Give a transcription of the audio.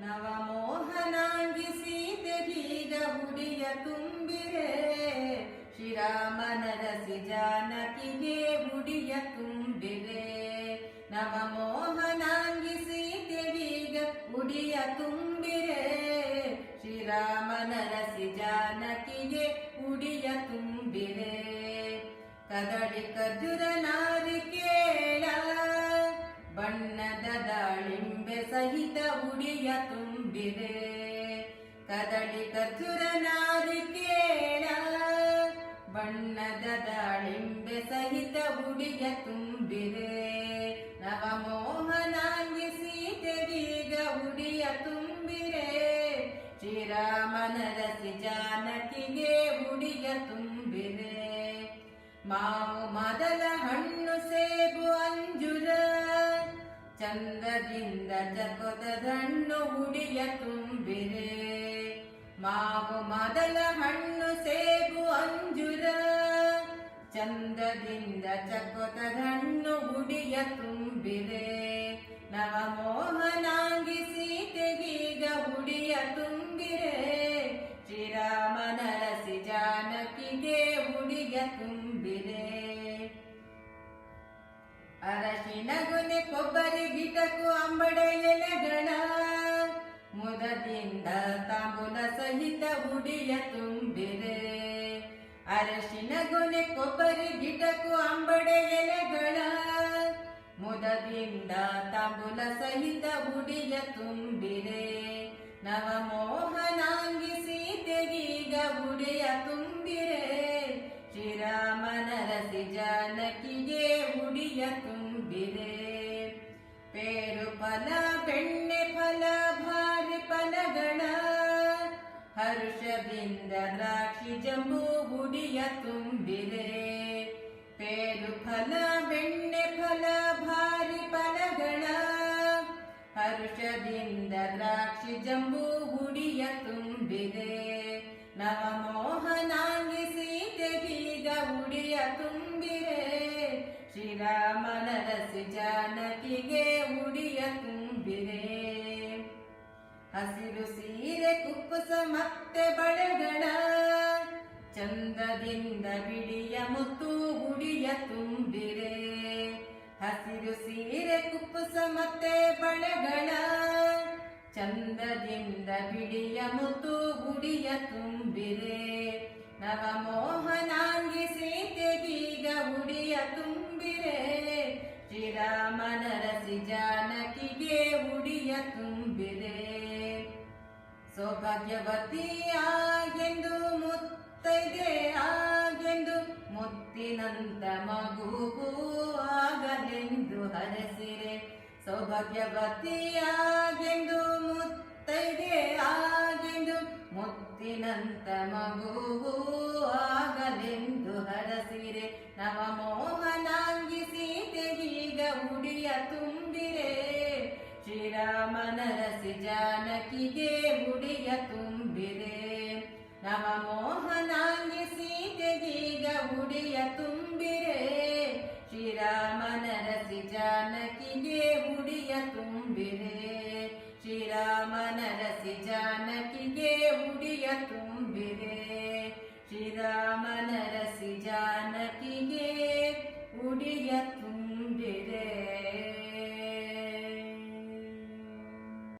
ನವಮೋಹನಾಂಗಿ ಸೀತೆಗೀಗ ಉಡಿಯ ತುಂಬಿರೆ, ಶ್ರೀರಾಮನರಸಿ ಜಾನಕಿಗೆ ಉಡಿಯ ತುಂಬಿರೆ. ನವಮೋಹನಾಂಗಿ ಸೀತೆಗೀಗ ಉಡಿಯ ತುಂಬಿರೆ, ಶ್ರೀರಾಮನರಸಿ ಜಾನಕಿಗೆ ಉಡಿಯ ತುಂಬಿರೆ. ಕದಳಿ ಖರ್ಜೂರ ನಾರಿಕೇಳ ಬಣ್ಣದ ದಾಳಿಂಬೆ ಸಹಿತ ಉಡಿಯ ತುಂಬಿರೆ. ಕದಳಿ ಖರ್ಜೂರ ನಾರಿಕೇಳ ಬಣ್ಣದ ದಾಳಿಂಬೆ ಸಹಿತ ಉಡಿಯ ತುಂಬಿರೆ. ನವಮೋಹನಾಂಗಿ ಸೀತೆಗೀಗ ಉಡಿಯ ತುಂಬಿರೆ, ಶ್ರೀರಾಮನರಸಿ ಜಾನಕಿಗೆ ಉಡಿಯ ತುಂಬಿರೆ. ಮಾವು ಮೊದಲ ಹಣ್ಣು ಸೇಬು ಅಂಜುರ, ಚಂದದಿಂದ ಚಕೋತದಣ್ಣು ಉಡಿಯ ತುಂಬಿರೆ. ಮಾವು ಮೊದಲ ಹಣ್ಣು ಸೇಬು ಅಂಜುರ, ಚಂದದಿಂದ ಚಕೋತದಣ್ಣು ಉಡಿಯ ತುಂಬಿರೆ. ನವಮೋಹನಾಂಗಿ ಸೀತೆಗೀಗ ಉಡಿಯ ತುಂಬಿರೆ, ಶ್ರೀರಾಮನರಸಿ ಜಾನಕಿಗೆ ಉಡಿಯ ತುಂಬಿರೆ. ಅರಶಿನ ಗೊನೆ ಕೊಬ್ಬರಿ ಗಿಟಕು ಅಂಬಡೆ ಎಲೆಗಳ ಮುದದಿಂದ ತಾಂಬೂಲ ಸಹಿತ ಉಡಿಯ ತುಂಬಿರೆ. ಅರಶಿನ ಗೊನೆ ಕೊಬ್ಬರಿ ಗಿಟಕು ಅಂಬಡೆ ಎಲೆಗಳ ಮುದದಿಂದ ತಾಂಬೂಲ ಸಹಿತ ಉಡಿಯ ತುಂಬಿರೆ. ನವಮೋಹನಾಂಗಿ ಸೀತೆಗೀಗ ಉಡಿಯ ತುಂಬಿರೆ, ಶ್ರೀರಾಮನರಸಿ ಜಾನಕಿಗೆ ಉಡಿಯ ತುಂಬಿರೆ. ಪೇರು ಫಲ ಬೆಣ್ಣೆ ಫಲ ಭಾರಿ ಫಲಗಳ ಹರ್ಷದಿಂದ ದ್ರಾಕ್ಷಿ ಜಂಬೂ ಉಡಿಯ ತುಂಬಿರೆ. ಪೇರು ಫಲ ಬೆಣ್ಣೆ ಫಲ ಭಾರಿ ಫಲಗಳ ಹರ್ಷದಿಂದ ದ್ರಾಕ್ಷಿ ಜಂಬೂ ಉಡಿಯ ತುಂಬಿರೆ. ನವಮೋಹನಾಂಗಿ ಸೀತೆಗೀಗ ಉಡಿಯ ತುಂಬಿರೆ, ಶ್ರೀರಾಮನರಸಿ ಜಾನಕಿಗೆ ಉಡಿಯ ತುಂಬಿರೆ. ಹಸಿರು ಸೀರೆ ಕುಪ್ಪುಸ ಮತ್ತೆ ಬಳೆಗಳ ಚಂದದಿಂದ ಬಿಡಿಯ ಮುತ್ತು ಉಡಿಯ ತುಂಬಿರೆ. ಹಸಿರು ಸೀರೆ ಕುಪ್ಪುಸ ಮತ್ತೆ ಬಳೆಗಳ ಚಂದದಿಂದ ಬಿಡಿಯ ಮುತ್ತು ಉಡಿಯ ತುಂಬಿರೆ. ನವಮೋಹನಾಂಗಿ ಸೀತೆಗೀಗ ಉಡಿಯ ತುಂಬಿರೆ, ಶ್ರೀರಾಮನರಸಿ ಜಾನಕಿಗೆ ಉಡಿಯ ತುಂಬಿರೆ. ಸೌಭಾಗ್ಯವತಿ ಆಗೆಂದು ಮುತ್ತೈದೆ ಆಗೆಂದು ಮುತ್ತಿನಂತ ಮಗುವು ಆಗಲೆಂದು ಹರಸಿರೆ. ಸೌಭಾಗ್ಯವತಿಯಾಗೆಂದು ಮುತ್ತೈದೆ ಆಗೆಂದು ಮುತ್ತಿನಂತ ಮಗುವು ಆಗಲೆಂದು ಹರಸಿರೆ. ನವಮೋಹನಾಂಗಿ ಸೀತೆಗೀಗ ಉಡಿಯ ತುಂಬಿರೆ, ಶ್ರೀರಾಮನರಸಿ ಜಾನಕಿಗೆ ಉಡಿಯ ತುಂಬಿರೆ. ನವಮೋಹನಾಂಗಿ ಸೀತೆಗೀಗ ಉಡಿಯ ತುಂಬಿರೆ, ಶ್ರೀರಾಮನರಸಿ ಜಾನಕಿಗೆ ಉಡಿಯ ತುಂಬಿರೆ. ಶ್ರೀರಾಮನರಸಿ ಜಾನಕಿಗೆ ಉಡಿಯ ತುಂಬಿರೆ. ಶ್ರೀರಾಮನರ